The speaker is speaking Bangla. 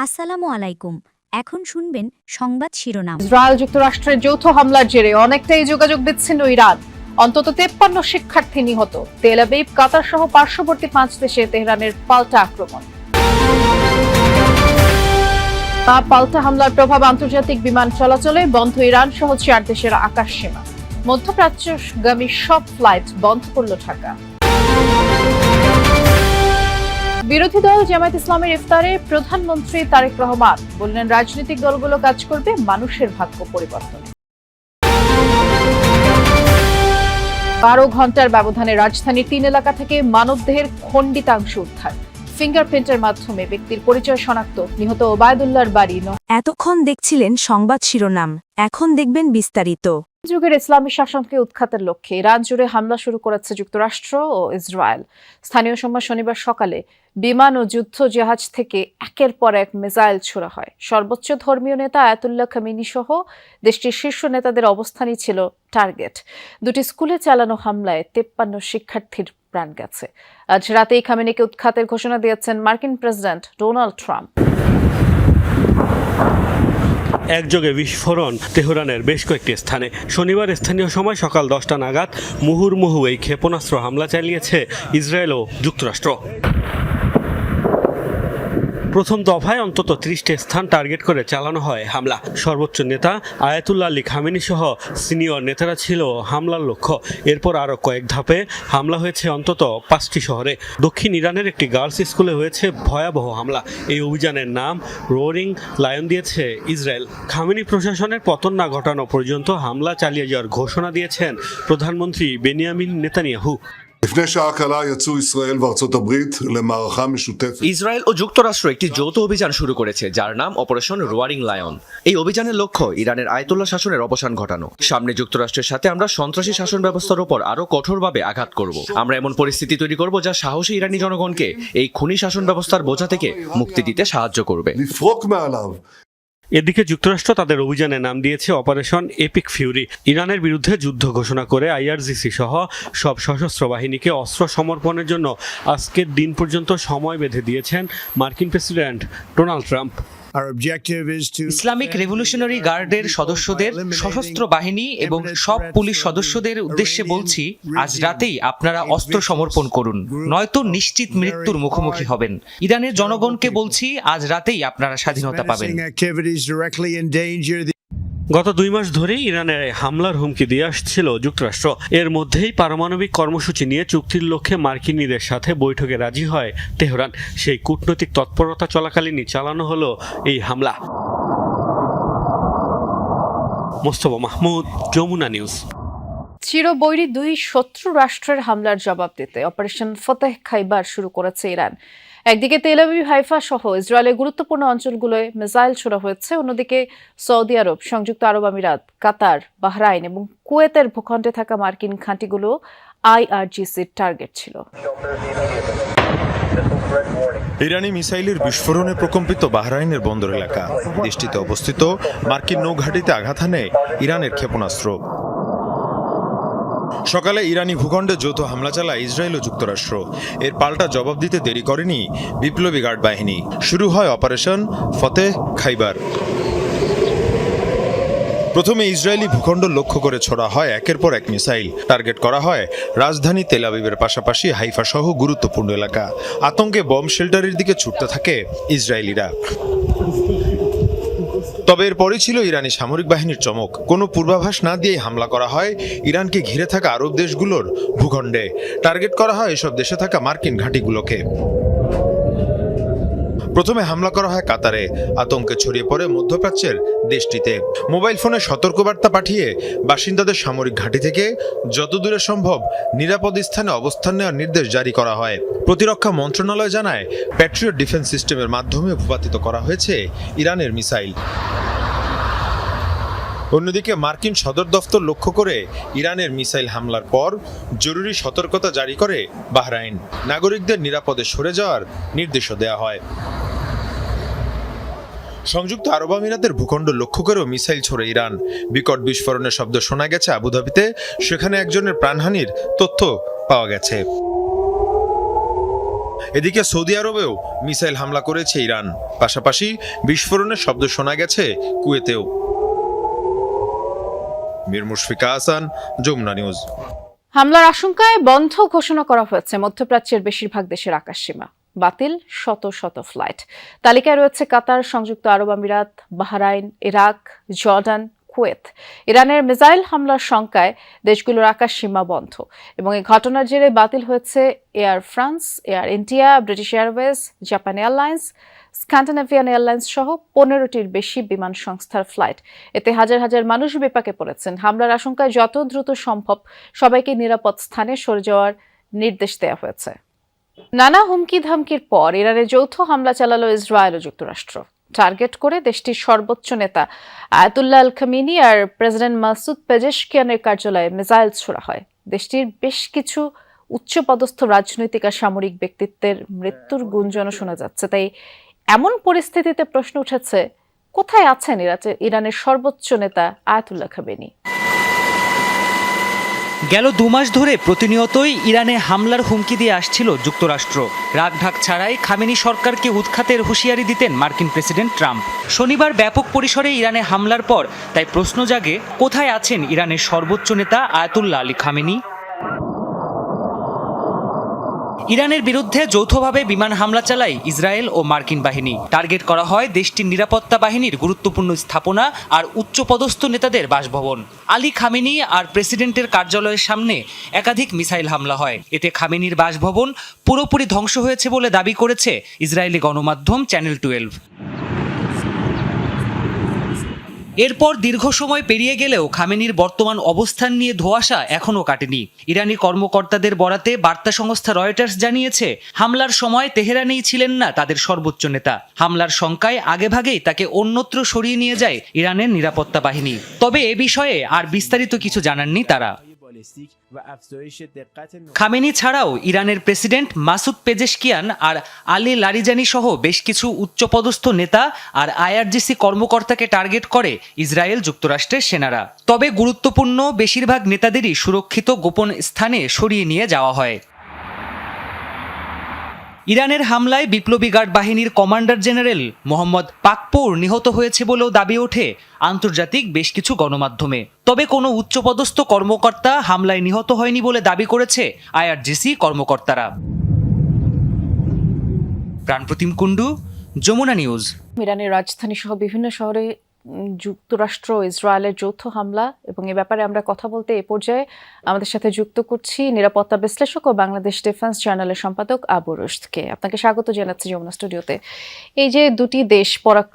আসসালামু আলাইকুম। এখন শুনবেন সংবাদ শিরোনাম। ইসরায়েল যুক্তরাষ্ট্রের যৌথ হামলার জেরে অনেকটাই যোগাযোগ বিচ্ছিন্ন ইরান। অন্তত 53 শিক্ষার্থী নিহত। তেল আবিব, কাতার সহ পার্শ্ববর্তী 5 দেশে তেহরানের পাল্টা আক্রমণ। পাল্টা হামলার প্রভাব আন্তর্জাতিক বিমান চলাচলে বন্ধ। ইরান সহ 4 দেশের আকাশ সীমা। মধ্যপ্রাচ্যগামী সব ফ্লাইট বন্ধ করল ঢাকা। বিরোধী দল জামায়াত ইসলামের ইফতারে প্রধানমন্ত্রী তারেক রহমান বললেন, রাজনৈতিক দলগুলো কাজ করবে মানুষের ভাগ্য পরিবর্তনে। 12 ঘন্টার ব্যবধানে রাজধানীর 3 এলাকা থেকে মানবদেহের খণ্ডিতাংশ উদ্ধার। ফিঙ্গারপ্রিন্টের মাধ্যমে ব্যক্তির পরিচয় শনাক্ত। নিহত ওবায়দুল্লাহর বাড়ি। এতক্ষণ দেখছিলেন সংবাদ শিরোনাম, এখন দেখবেন বিস্তারিত। যুগের ইসলামী শাসনকে উৎখাতের লক্ষ্যে ইরান জুড়ে হামলা শুরু করেছে যুক্তরাষ্ট্র ও ইসরায়েল। স্থানীয় সময় শনিবার সকালে বিমান ও যুদ্ধ জাহাজ থেকে একের পর এক মিসাইল ছোড়া হয়। সর্বোচ্চ ধর্মীয় নেতা আয়াতুল্লাহ খামেনি সহ দেশটির শীর্ষ নেতাদের অবস্থানই ছিল টার্গেট। দুটি স্কুলে চালানো হামলায় 53 শিক্ষার্থীর প্রাণ গেছে। আজ রাতেই খামেনিকে উৎখাতের ঘোষণা দিয়েছেন মার্কিন প্রেসিডেন্ট ডোনাল্ড ট্রাম্প। একযোগে বিস্ফোরণ তেহরানের বেশ কয়েকটি স্থানে। শনিবার স্থানীয় সময় সকাল 10টা নাগাদ মুহুর্মুহু এই ক্ষেপণাস্ত্র হামলা চালিয়েছে ইসরায়েল ও যুক্তরাষ্ট্র। প্রথম দফায় অন্তত 30টি স্থান টার্গেট করে চালানো হয় হামলা। সর্বোচ্চ নেতা আয়াতুল্লাহ আলী খামেনি সহ সিনিয়র নেতারা ছিল হামলার লক্ষ্য। এরপর আরও কয়েক ধাপে হামলা হয়েছে অন্তত 5টি শহরে। দক্ষিণ ইরানের একটি গার্লস স্কুলে হয়েছে ভয়াবহ হামলা। এই অভিযানের নাম রোরিং লায়ন দিয়েছে ইসরায়েল। খামেনি প্রশাসনের পতন না ঘটানো পর্যন্ত হামলা চালিয়ে যাওয়ার ঘোষণা দিয়েছেন প্রধানমন্ত্রী বেনিয়ামিন নেতানিয়াহু। ইসরায়েল ও যুক্তরাষ্ট্র একটি যৌথ অভিযান শুরু করেছে, যার নাম অপারেশন রোয়ারিং লায়ন। এই অভিযানের লক্ষ্য ইরানের আয়াতুল্লাহ শাসনের অবসান ঘটানো। সামনে যুক্তরাষ্ট্রের সাথে আমরা সন্ত্রাসী শাসন ব্যবস্থার উপর আরো কঠোরভাবে আঘাত করব। আমরা এমন পরিস্থিতি তৈরি করব যা সাহসী ইরানি জনগণকে এই খুনি শাসন ব্যবস্থার বোঝা থেকে মুক্তি দিতে সাহায্য করবে। এদিকে যুক্তরাষ্ট্র তাদের অভিযানের নাম দিয়েছে অপারেশন এপিক ফিউরি। ইরানের বিরুদ্ধে যুদ্ধ ঘোষণা করে আইআরজিসি সহ সব সশস্ত্র বাহিনীকে অস্ত্র সমর্পণের জন্য আজকের দিন পর্যন্ত সময় বেঁধে দিয়েছেন মার্কিন president Donald Trump. Islamic revolutionary গার্ডের সদস্যদের, সশস্ত্র বাহিনী এবং সব পুলিশ সদস্যদের উদ্দেশ্যে বলছি, আজ রাতেই আপনারা অস্ত্র সমর্পণ করুন, নয়তো নিশ্চিত মৃত্যুর মুখোমুখি হবেন। ইরানের জনগণকে বলছি, আজ রাতেই আপনারা স্বাধীনতা পাবেন। গত 2 মাস ধরেই ইরানে হামলার হুমকি দিয়ে আসছিল যুক্তরাষ্ট্র। এর মধ্যেই পারমাণবিক কর্মসূচি নিয়ে চুক্তির লক্ষ্যে মার্কিনীদের সাথে বৈঠকে রাজি হয় তেহরান। সেই কূটনৈতিক তৎপরতা চলাকালীনই চালানো হলো এই হামলা। মোস্তফা মাহমুদ, যমুনা নিউজ। চিরবৈরী 2 শত্রু রাষ্ট্রের হামলার জবাব দিতে অপারেশন ফতেহ খাইবার শুরু করেছে ইরান। একদিকে তেল আবিব, হাইফা সহ ইসরায়েলের গুরুত্বপূর্ণ অঞ্চলগুলোয় মিসাইল ছোড়া হয়েছে, অন্যদিকে সৌদি আরব, সংযুক্ত আরব আমিরাত, কাতার, বাহরাইন এবং কুয়েতের ভূখণ্ডে থাকা মার্কিন ঘাঁটিগুলো আইআরজিসির টার্গেট ছিল। ইরানি মিসাইলের বিস্ফোরণে প্রকম্পিত বাহরাইনের বন্দর এলাকা। দেশটিতে অবস্থিত মার্কিন নৌঘাঁটিতে আঘাত হানে ইরানের ক্ষেপণাস্ত্র। সকালে ইরানি ভূখণ্ডে যৌথ হামলা চালায় ইসরায়েল ও যুক্তরাষ্ট্র। এর পাল্টা জবাব দিতে দেরি করেনি বিপ্লবী গার্ড বাহিনী। শুরু হয় অপারেশন ফতেহ খাইবার। প্রথমে ইসরায়েলি ভূখণ্ড লক্ষ্য করে ছোড়া হয় একের পর এক মিসাইল। টার্গেট করা হয় রাজধানী তেল আবিবের পাশাপাশি হাইফা সহ গুরুত্বপূর্ণ এলাকা। আতঙ্কে বম্ব শেল্টারের দিকে ছুটতে থাকে ইসরায়েলিরা। তবে এরপরই ছিল ইরানি সামরিক বাহিনীর চমক। কোনো পূর্বাভাস না দিয়ে হামলা করা হয় ইরানকে ঘিরে থাকা আরব দেশগুলোর ভূখণ্ডে। টার্গেট করা হয় এসব দেশে থাকা মার্কিন ঘাঁটিগুলোকে। প্রথমে হামলা করা হয় কাতারে। আতঙ্কে ছড়িয়ে পড়ে মধ্যপ্রাচ্যের দেশটিতে। মোবাইল ফোনে সতর্কবার্তা পাঠিয়ে বাসিন্দাদের সামরিক ঘাঁটি থেকে যত দূরে সম্ভব নিরাপদ স্থানে অবস্থান নেওয়ার নির্দেশ জারি করা হয়। প্রতিরক্ষা মন্ত্রণালয় জানায়, প্যাট্রিয়ট ডিফেন্স সিস্টেমের মাধ্যমে ভূপাতিত করা হয়েছে ইরানের মিসাইল। অন্যদিকে মার্কিন সদর দফতর লক্ষ্য করে ইরানের মিসাইল হামলার পর জরুরি সতর্কতা জারি করে বাহরাইন। নাগরিকদের নিরাপদে সরে যাওয়ার নির্দেশও দেওয়া হয়। সংযুক্ত আরব আমিরাতের ভূখণ্ড লক্ষ্য করেও মিসাইল ছোড়ে ইরান। বিকট বিস্ফোরণের শব্দ শোনা গেছে আবুধাবিতে। সেখানে একজনের প্রাণহানির তথ্য পাওয়া গেছে। এদিকে সৌদি আরবেও মিসাইল হামলা করেছে ইরান, পাশাপাশি বিস্ফোরণের শব্দ শোনা গেছে কুয়েতেও। মীর মুশফিকা হাসান, যমুনা নিউজ। হামলার আশঙ্কায় বন্ধ ঘোষণা করা হয়েছে মধ্যপ্রাচ্যের বেশিরভাগ দেশের আকাশসীমা। বাতিল শত শত ফ্লাইট। তালিকায় রয়েছে কাতার, সংযুক্ত আরব আমিরাত, বাহরাইন, ইরাক, জর্ডান, কুয়েত। ইরানের মিসাইল হামলার শঙ্কায় দেশগুলোর আকাশসীমা বন্ধ এবং এই ঘটনার জেরে বাতিল হয়েছে air France, air India, British Airways, Japan airlines, Scandinavian airlines সহ 15টির বেশি বিমান সংস্থার ফ্লাইট। এতে হাজার হাজার মানুষ বিপাকে পড়েছেন। হামলার আশঙ্কায় যত দ্রুত সম্ভব সবাইকে নিরাপদ স্থানে সরে যাওয়ার নির্দেশ দেওয়া হয়েছে। নানা হুমকি ধামকির পর ইরানে যৌথ হামলা চালালো ইসরায়েল ও যুক্তরাষ্ট্র। টার্গেট করে দেশটির সর্বোচ্চ নেতা আয়াতুল্লাহ আল খামেনি আর প্রেসিডেন্ট মাসুদ পেজেশকিয়ানের কার্যালয়ে মিসাইল ছোড়া হয়। দেশটির বেশ কিছু উচ্চপদস্থ রাজনৈতিক আর সামরিক ব্যক্তিত্বের মৃত্যুর গুঞ্জনও শোনা যাচ্ছে। তাই এমন পরিস্থিতিতে প্রশ্ন উঠেছে, কোথায় আছেন ইরানের সর্বোচ্চ নেতা আয়াতুল্লাহ খামেনি? গেল 2 মাস ধরে প্রতিনিয়তই ইরানে হামলার হুমকি দিয়ে আসছিল যুক্তরাষ্ট্র। রাগঢাক ছাড়াই খামেনি সরকারকে উৎখাতের হুঁশিয়ারি দিতেন মার্কিন প্রেসিডেন্ট ট্রাম্প। শনিবার ব্যাপক পরিসরে ইরানে হামলার পর তাই প্রশ্ন জাগে, কোথায় আছেন ইরানের সর্বোচ্চ নেতা আয়াতুল্লাহ আলী খামেনি? ইরানের বিরুদ্ধে যৌথভাবে বিমান হামলা চালায় ইসরায়েল ও মার্কিন বাহিনী। টার্গেট করা হয় দেশটির নিরাপত্তা বাহিনীর গুরুত্বপূর্ণ স্থাপনা আর উচ্চপদস্থ নেতাদের বাসভবন। আলী খামেনি আর প্রেসিডেন্টের কার্যালয়ের সামনে একাধিক মিসাইল হামলা হয়। এতে খামেনির বাসভবন পুরোপুরি ধ্বংস হয়েছে বলে দাবি করেছে ইসরায়েলি গণমাধ্যম চ্যানেল 12। এরপর দীর্ঘ সময় পেরিয়ে গেলেও খামেনির বর্তমান অবস্থান নিয়ে ধোঁয়াশা এখনও কাটেনি। ইরানি কর্মকর্তাদের বরাতে বার্তা সংস্থা রয়টার্স জানিয়েছে, হামলার সময় তেহরানেই ছিলেন না তাদের সর্বোচ্চ নেতা। হামলার শঙ্কায় আগেভাগেই তাকে অন্যত্র সরিয়ে নিয়ে যায় ইরানের নিরাপত্তা বাহিনী। তবে এ বিষয়ে আর বিস্তারিত কিছু জানাননি তারা। খামেনি ছাড়াও ইরানের প্রেসিডেন্ট মাসুদ পেজেশকিয়ান আর আলী লারিজানি সহ বেশ কিছু উচ্চপদস্থ নেতা আর আইআরজিসি কর্মকর্তাকে টার্গেট করে ইসরায়েল যুক্তরাষ্ট্রের সেনারা। তবে গুরুত্বপূর্ণ বেশিরভাগ নেতাদেরই সুরক্ষিত গোপন স্থানে সরিয়ে নিয়ে যাওয়া হয়। ইরানের হামলায় বিপ্লবী গার্ড বাহিনীর কমান্ডার জেনারেল মোহাম্মদ পাকপোর নিহত হয়েছে বলেও দাবি ওঠে আন্তর্জাতিক বেশ কিছু গণমাধ্যমে। তবে কোনো উচ্চপদস্থ কর্মকর্তা হামলায় নিহত হয়নি বলে দাবি করেছে আইআরজিসি কর্মকর্তারা। প্রাণপ্রতিম কুণ্ডু, যমুনা নিউজ। ইরানের রাজধানী সহ বিভিন্ন শহরে যুক্তরাষ্ট্র ও ইসরায়েলের যৌথ হামলা এবং এ ব্যাপারে আমরা কথা বলতে এ পর্যায়ে আমাদের সাথে যুক্ত করছি নিরাপত্তা বিশ্লেষক ও বাংলাদেশ ডিফেন্স জার্নালের সম্পাদক আবু রুশদকে। আপনাকে স্বাগত জানাচ্ছি যমুনা স্টুডিওতে। এই যে দুটি দেশ পরাক্রম